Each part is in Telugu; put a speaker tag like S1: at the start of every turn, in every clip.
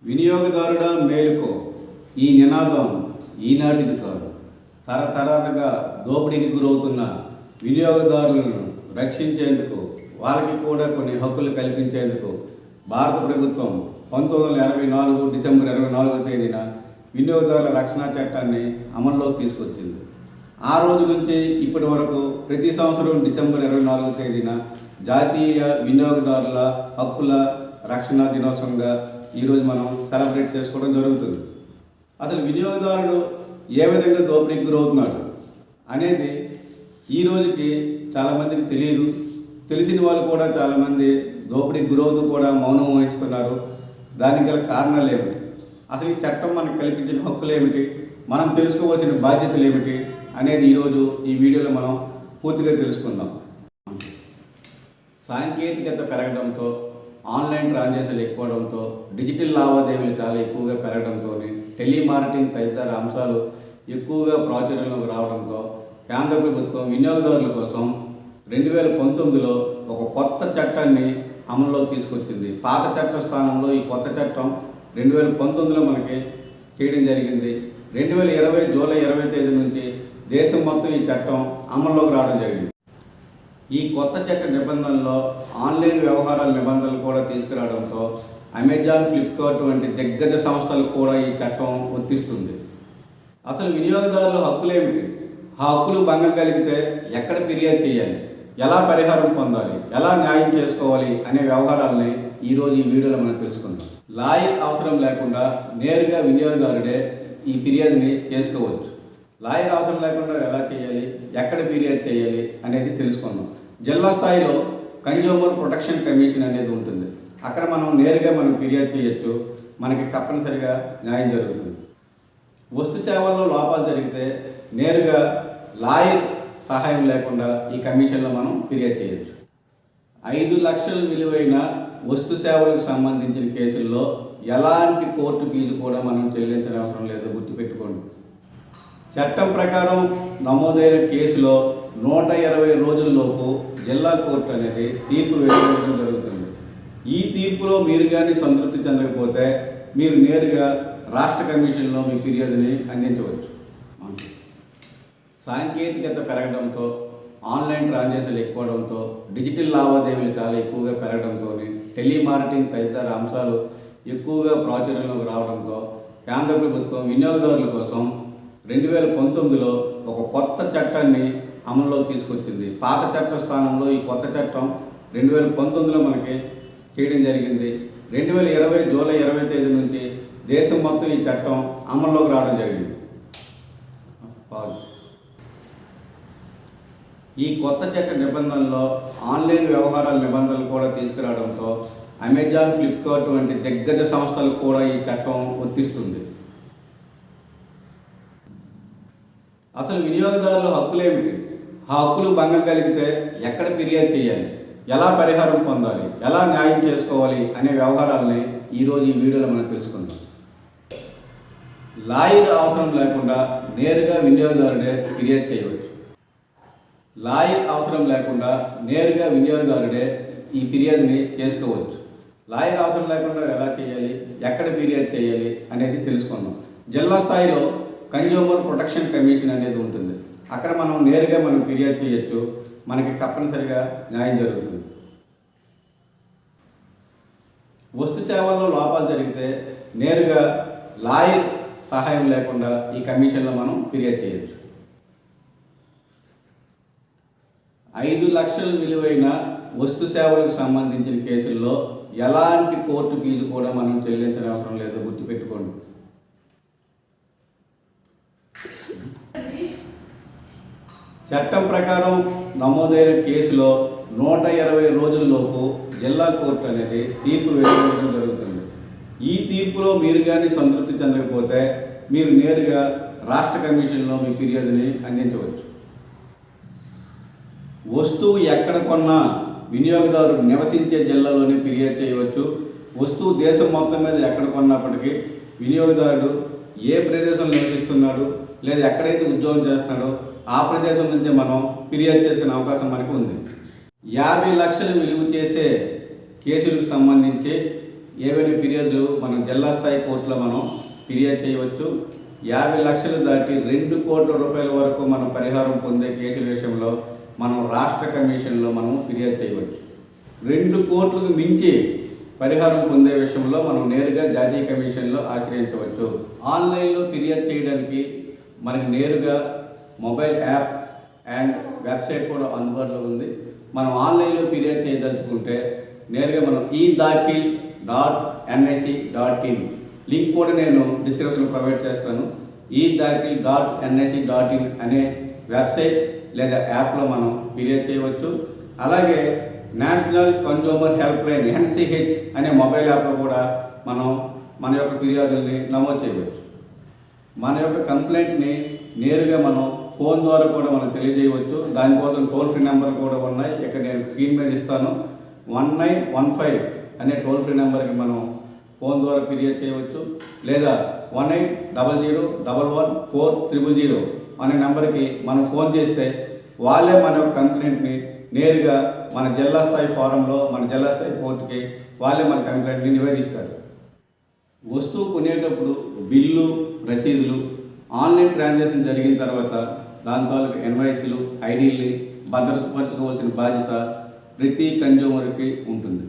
S1: వినియోగదారుడా మేలుకో, ఈ నినాదం ఈనాటిది కాదు. తరతరాలుగా దోపిడీకి గురవుతున్న వినియోగదారులను రక్షించేందుకు, వాళ్ళకి కూడా కొన్ని హక్కులు కల్పించేందుకు భారత ప్రభుత్వం 1984 డిసెంబర్ 24వ తేదీన వినియోగదారుల రక్షణ చట్టాన్ని అమల్లోకి తీసుకొచ్చింది. ఆ రోజు నుంచి ఇప్పటి వరకు ప్రతి సంవత్సరం డిసెంబర్ 24వ తేదీన జాతీయ వినియోగదారుల హక్కుల రక్షణ దినోత్సవంగా ఈరోజు మనం సెలబ్రేట్ చేసుకోవడం జరుగుతుంది. అసలు వినియోగదారుడు ఏ విధంగా దోపిడీకి గురవుతున్నాడు అనేది ఈ రోజుకి చాలామందికి తెలియదు. తెలిసిన వాళ్ళు కూడా చాలామంది దోపిడీకి గురవుతూ కూడా మౌనం వహిస్తున్నారు. దానికి గల కారణాలు ఏమిటి, అసలు ఈ చట్టం మనకు కల్పించిన హక్కులు ఏమిటి, మనం తెలుసుకోవాల్సిన బాధ్యతలు ఏమిటి అనేది ఈరోజు ఈ వీడియోలో మనం పూర్తిగా తెలుసుకుందాం. సాంకేతికత పెరగడంతో, ఆన్లైన్ ట్రాన్సాక్షన్లు ఎక్కువడంతో, డిజిటల్ లావాదేవీలు చాలా ఎక్కువగా పెరగడంతో, టెలిమార్కెటింగ్ తదితర అంశాలు ఎక్కువగా ప్రాచుర్యంలోకి రావడంతో కేంద్ర ప్రభుత్వం వినియోగదారుల కోసం 2019లో ఒక కొత్త చట్టాన్ని అమల్లోకి తీసుకొచ్చింది. పాత చట్టం స్థానంలో ఈ కొత్త చట్టం 2019లో మనకి చేయడం జరిగింది. 2020 జూలై 20 తేదీ నుంచి దేశం మొత్తం ఈ చట్టం అమల్లోకి రావడం జరిగింది. ఈ కొత్త చట్ట నిబంధనలో ఆన్లైన్ వ్యవహారాల నిబంధనలు కూడా తీసుకురావడంతో అమెజాన్, ఫ్లిప్కార్ట్ వంటి దిగ్గజ సంస్థలకు కూడా ఈ చట్టం వర్తిస్తుంది. అసలు వినియోగదారుల హక్కులు ఏమిటి, ఆ హక్కులు భంగం కలిగితే ఎక్కడ ఫిర్యాదు చేయాలి, ఎలా పరిహారం పొందాలి, ఎలా న్యాయం చేసుకోవాలి అనే వ్యవహారాలని ఈరోజు ఈ వీడియోలో మనం తెలుసుకుందాం. లాయర్ అవసరం లేకుండా నేరుగా వినియోగదారుడే ఈ ఫిర్యాదుని చేసుకోవచ్చు. లాయర్ అవసరం లేకుండా ఎలా చేయాలి, ఎక్కడ ఫిర్యాదు చేయాలి అనేది తెలుసుకుందాం. జిల్లా స్థాయిలో కన్జ్యూమర్ ప్రొటెక్షన్ కమిషన్ అనేది ఉంటుంది. అక్కడ మనం నేరుగా ఫిర్యాదు చేయొచ్చు. మనకి తప్పనిసరిగా న్యాయం జరుగుతుంది. వస్తు సేవల్లో లోపాలు జరిగితే నేరుగా లాయర్ సహాయం లేకుండా ఈ కమిషన్లో మనం ఫిర్యాదు చేయొచ్చు. 5 లక్షల విలువైన వస్తు సేవలకు సంబంధించిన కేసుల్లో ఎలాంటి కోర్టు ఫీజు కూడా మనం చెల్లించిన అవసరం లేదు, గుర్తుపెట్టుకోండి. చట్టం ప్రకారం నమోదైన కేసులో 120 రోజుల్లోపు జిల్లా కోర్టు అనేది తీర్పు వెలువరించడం జరుగుతుంది. ఈ తీర్పులో మీరు కానీ సంతృప్తి చెందకపోతే మీరు నేరుగా రాష్ట్ర కమిషన్లో మీ ఫిర్యాదుని అందించవచ్చు. సాంకేతికత పెరగడంతో, ఆన్లైన్ ట్రాన్సాక్షన్లు ఎక్కువడంతో, డిజిటల్ లావాదేవీలు చాలా ఎక్కువగా పెరగడంతో, టెలిమార్కెటింగ్ తదితర అంశాలు ఎక్కువగా ప్రాచుర్యంలోకి రావడంతో కేంద్ర ప్రభుత్వం వినియోగదారుల కోసం 2019లో ఒక కొత్త చట్టాన్ని అమల్లోకి తీసుకొచ్చింది. పాత చట్టం స్థానంలో ఈ కొత్త చట్టం 2019లో మనకి చేయడం జరిగింది. 2020 జూలై 20 తేదీ నుంచి దేశం మొత్తం ఈ చట్టం అమల్లోకి రావడం జరిగింది. ఈ కొత్త చట్ట నిబంధనలో ఆన్లైన్ వ్యవహారాల నిబంధనలు కూడా తీసుకురావడంతో అమెజాన్, ఫ్లిప్కార్ట్ వంటి దిగ్గజ సంస్థలకు కూడా ఈ చట్టం వర్తిస్తుంది. అసలు వినియోగదారుల హక్కులు ఏమిటి, ఆ హక్కులు భంగం కలిగితే ఎక్కడ ఫిర్యాదు చేయాలి, ఎలా పరిహారం పొందాలి, ఎలా న్యాయం చేసుకోవాలి అనే వ్యవహారాలని ఈరోజు ఈ వీడియోలో మనం తెలుసుకుందాం. లాయర్ అవసరం లేకుండా నేరుగా వినియోగదారుడే ఫిర్యాదు చేయవచ్చు. లాయర్ అవసరం లేకుండా నేరుగా వినియోగదారుడే ఈ ఫిర్యాదుని చేసుకోవచ్చు. లాయర్ అవసరం లేకుండా ఎలా చేయాలి, ఎక్కడ ఫిర్యాదు చేయాలి అనేది తెలుసుకుందాం. జిల్లా స్థాయిలో కన్జ్యూమర్ ప్రొటెక్షన్ కమిషన్ అనేది ఉంటుంది. అక్కడ మనం నేరుగా ఫిర్యాదు చేయొచ్చు. మనకి తప్పనిసరిగా న్యాయం జరుగుతుంది. వస్తు సేవల్లో లోపాలు జరిగితే నేరుగా లాయర్ సహాయం లేకుండా ఈ కమిషన్లో మనం ఫిర్యాదు చేయొచ్చు. 5 లక్షల విలువైన వస్తు సేవలకు సంబంధించిన కేసుల్లో ఎలాంటి కోర్టు ఫీజు కూడా మనం చెల్లించిన అవసరం లేదు, గుర్తుపెట్టుకోండి. చట్టం ప్రకారం నమోదైన కేసులో 120 రోజుల్లోపు జిల్లా కోర్టు అనేది తీర్పు వెలువరించడం జరుగుతుంది. ఈ తీర్పులో మీరు కానీ సంతృప్తి చెందకపోతే మీరు నేరుగా రాష్ట్ర కమిషన్లో మీ ఫిర్యాదుని అందించవచ్చు. వస్తువు ఎక్కడ కొన్నా వినియోగదారుడు నివసించే జిల్లాలోనే ఫిర్యాదు చేయవచ్చు. వస్తువు దేశం మొత్తం మీద ఎక్కడ కొన్నప్పటికీ వినియోగదారుడు ఏ ప్రదేశంలో నివసిస్తున్నాడు లేదా ఎక్కడైతే ఉద్యోగం చేస్తున్నాడో ఆ ప్రదేశం నుంచే మనం ఫిర్యాదు చేసుకునే అవకాశం మనకు ఉంది. 50 లక్షలు విలువ చేసే కేసులకు సంబంధించి ఏవైనా ఫిర్యాదులు మనం జిల్లా స్థాయి కోర్టులో మనం ఫిర్యాదు చేయవచ్చు. 50 లక్షలు దాటి 2 కోట్ల రూపాయల వరకు మనం పరిహారం పొందే కేసుల విషయంలో మనం రాష్ట్ర కమిషన్లో మనం ఫిర్యాదు చేయవచ్చు. 2 కోట్లకు మించి పరిహారం పొందే విషయంలో మనం నేరుగా జాతీయ కమిషన్లో ఆశ్రయించవచ్చు. ఆన్లైన్లో ఫిర్యాదు చేయడానికి మనకి నేరుగా మొబైల్ యాప్ అండ్ వెబ్సైట్ కూడా అందుబాటులో ఉంది. మనం ఆన్లైన్లో ఫిర్యాదు చేయదలుచుకుంటే నేరుగా మనం eDakil.nic.in లింక్ కూడా నేను డిస్క్రిప్షన్లో ప్రొవైడ్ చేస్తాను. eDakil.nic.in అనే వెబ్సైట్ లేదా యాప్లో మనం ఫిర్యాదు చేయవచ్చు. అలాగే national consumer help line NCH అనే మొబైల్ యాప్లో కూడా మనం మన యొక్క ఫిర్యాదుల్ని నమోదు చేయవచ్చు. మన యొక్క కంప్లైంట్ని నేరుగా మనం ఫోన్ ద్వారా కూడా మనం తెలియజేయవచ్చు. దానికోసం టోల్ ఫ్రీ నెంబర్ కూడా ఉన్నాయి. ఇక్కడ నేను స్క్రీన్ మీద ఇస్తాను. 1915 అనే టోల్ ఫ్రీ నెంబర్కి మనం ఫోన్ ద్వారా ఫిర్యాదు చేయవచ్చు. లేదా 1800111400 అనే నెంబర్కి మనం ఫోన్ చేస్తే వాళ్ళే మన యొక్క కంప్లైంట్ని నేరుగా మన జిల్లా స్థాయి ఫారంలో మన జిల్లా స్థాయి కోర్టుకి వాళ్ళే మన కంప్లైంట్ని నివేదిస్తారు. వస్తువు కొనేటప్పుడు బిల్లు, రసీదులు, ఆన్లైన్ ట్రాన్సాక్షన్ జరిగిన తర్వాత దాని తాలూకు ఇన్వాయిస్లు, ఐడీల్ని భద్రపరచుకోవాల్సిన బాధ్యత ప్రతి కన్జ్యూమర్కి ఉంటుంది.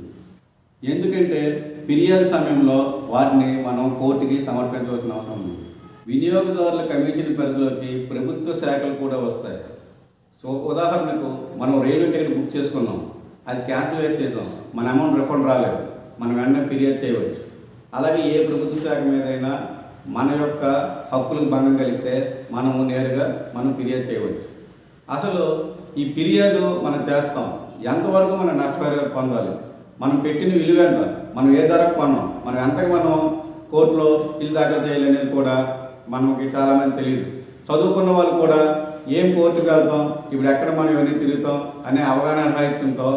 S1: ఎందుకంటే ఫిర్యాదు సమయంలో వాటిని మనం కోర్టుకి సమర్పించవలసిన అవసరం ఉంది. వినియోగదారుల కమిషన్ పరిధిలోకి ప్రభుత్వ శాఖలు కూడా వస్తాయి. సో ఉదాహరణకు మనం రైల్వే టికెట్ బుక్ చేసుకున్నాం, అది క్యాన్సిల్ చేసాం, మన అమౌంట్ రిఫండ్ రాలేదు, మనం వెంటనే ఫిర్యాదు చేయవచ్చు. అలాగే ఏ ప్రభుత్వ శాఖ మీదైనా మన యొక్క హక్కులకు భంగం కలిగితే మనము నేరుగా మనం ఫిర్యాదు చేయవచ్చు. అసలు ఈ ఫిర్యాదు మనం చేస్తాం, ఎంతవరకు మనం నష్టపరిహారం పొందాలి, మనం పెట్టిన విలువ ఎంత, మనం ఏ ధరకు కొన్నాం, మనం ఎంతకు మనం కోర్టులో బిల్లు దాఖలు చేయాలనేది కూడా మనకి చాలామంది తెలియదు. చదువుకున్న వాళ్ళు కూడా ఏం కోర్టుకు వెళ్తాం, ఇప్పుడు ఎక్కడ మనం ఇవన్నీ తిరుగుతాం అనే అవగాహన రాహిత్యంతో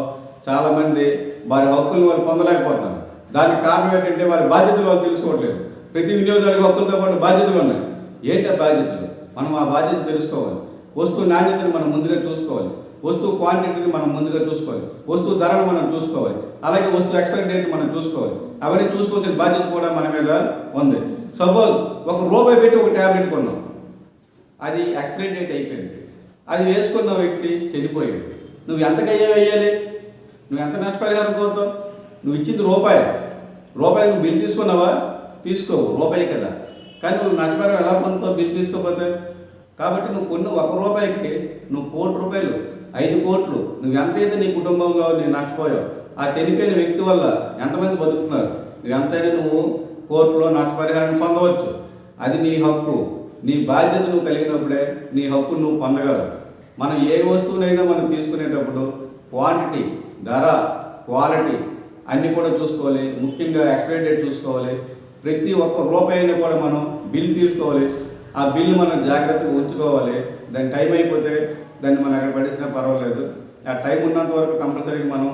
S1: చాలామంది వారి హక్కులను వాళ్ళు పొందలేకపోతారు. దానికి కారణం ఏంటంటే వారి బాధ్యతలు వాళ్ళు తెలుసుకోవట్లేదు. ప్రతి వినియోగదారుడికి హక్కులతో పాటు బాధ్యతలు ఉన్నాయి. ఏంటి ఆ బాధ్యతలు? మనం ఆ బాధ్యత తెలుసుకోవాలి. వస్తువు నాణ్యతను మనం ముందుగా చూసుకోవాలి. వస్తువు క్వాంటిటీని మనం ముందుగా చూసుకోవాలి. వస్తువు ధరను మనం చూసుకోవాలి. అలాగే వస్తువు ఎక్స్పైరీ డేట్ మనం చూసుకోవాలి. అవన్నీ చూసుకోవాల్సిన బాధ్యత కూడా మన మీద ఉంది. సపోజ్ ₹1 పెట్టి ఒక ట్యాబ్లెట్ కొన్నాం, అది ఎక్స్పైరీ డేట్ అయిపోయింది, అది వేసుకున్న వ్యక్తి చనిపోయాడు. నువ్వు ఎంతకయ్యా వేయాలి? నువ్వు ఎంత నష్టపరిహారం కోరుతావు? నువ్వు ఇచ్చింది రూపాయి నువ్వు బిల్ తీసుకున్నావా? తీసుకోవు, రూపాయి కదా. కానీ నువ్వు నష్టపరిహారం ఎలా పొందుతావు బిల్ తీసుకోకపోతే? కాబట్టి నువ్వు కొన్ని ₹1 నువ్వు ₹1,00,00,000, 5 కోట్లు, నువ్వు ఎంతైతే నీ కుటుంబంలో నీ నష్టపోయావు, ఆ చనిపోయిన వ్యక్తి వల్ల ఎంతమంది బతుకుతున్నారు, నువ్వు ఎంతైనా నువ్వు కోర్టులో నష్టపరిహారం పొందవచ్చు. అది నీ హక్కు, నీ బాధ్యత నువ్వు కలిగినప్పుడే నీ హక్కు నువ్వు పొందగలవు. మనం ఏ వస్తువునైనా మనం తీసుకునేటప్పుడు క్వాంటిటీ, ధర, క్వాలిటీ అన్నీ కూడా చూసుకోవాలి. ముఖ్యంగా ఎక్స్పైరీ డేట్ చూసుకోవాలి. ప్రతి ఒక్క రూపాయిని కూడా మనం బిల్ తీసుకోవాలి. ఆ బిల్లు మనం జాగ్రత్తగా ఉంచుకోవాలి. దాని టైం అయిపోతే దాన్ని మనం ఎక్కడ పడేసినా పర్వాలేదు. ఆ టైం ఉన్నంత వరకు కంపల్సరీగా మనం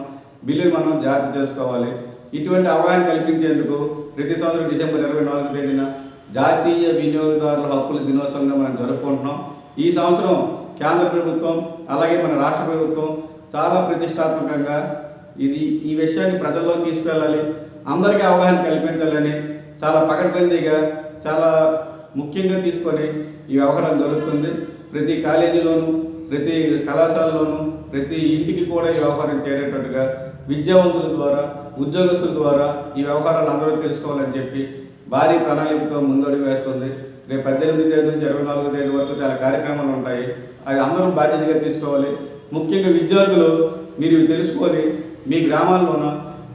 S1: బిల్లుని మనం జాగ్రత్త చేసుకోవాలి. ఇటువంటి అవగాహన కల్పించేందుకు ప్రతి సంవత్సరం డిసెంబర్ 24వ తేదీన జాతీయ వినియోగదారుల హక్కుల దినోత్సవంగా మనం జరుపుకుంటున్నాం. ఈ సంవత్సరం కేంద్ర ప్రభుత్వం అలాగే మన రాష్ట్ర ప్రభుత్వం చాలా ప్రతిష్టాత్మకంగా ఈ విషయాన్ని ప్రజల్లో తీసుకెళ్ళాలి, అందరికీ అవగాహన కల్పించాలని చాలా పకడ్బందీగా చాలా ముఖ్యంగా తీసుకొని ఈ వ్యవహారం జరుగుతుంది. ప్రతి కాలేజీలోనూ, ప్రతి కళాశాలలోనూ, ప్రతి ఇంటికి కూడా ఈ వ్యవహారం చేరేటట్టుగా విద్యావంతుల ద్వారా, ఉద్యోగస్తుల ద్వారా ఈ వ్యవహారాలు అందరూ తెలుసుకోవాలని చెప్పి భారీ ప్రణాళికతో ముందడుగు వేస్తుంది. రేపు 18 తేదీ నుంచి 24వ తేదీ వరకు చాలా కార్యక్రమాలు ఉంటాయి. అది అందరూ బాధ్యతగా తీసుకోవాలి. ముఖ్యంగా విద్యార్థులు మీరు తెలుసుకొని మీ గ్రామాల్లోన,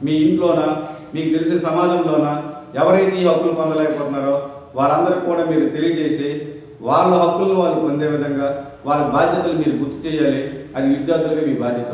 S1: మీ ఇంట్లోన, మీకు తెలిసిన సమాజంలోన ఎవరైతే ఈ హక్కులు పొందలేకపోతున్నారో వారందరికీ కూడా మీరు తెలియజేసి వాళ్ళ హక్కులను వాళ్ళు పొందే విధంగా వాళ్ళ బాధ్యతలు మీరు గుర్తు చేయాలి. అది విద్యార్థులుగా మీ బాధ్యత.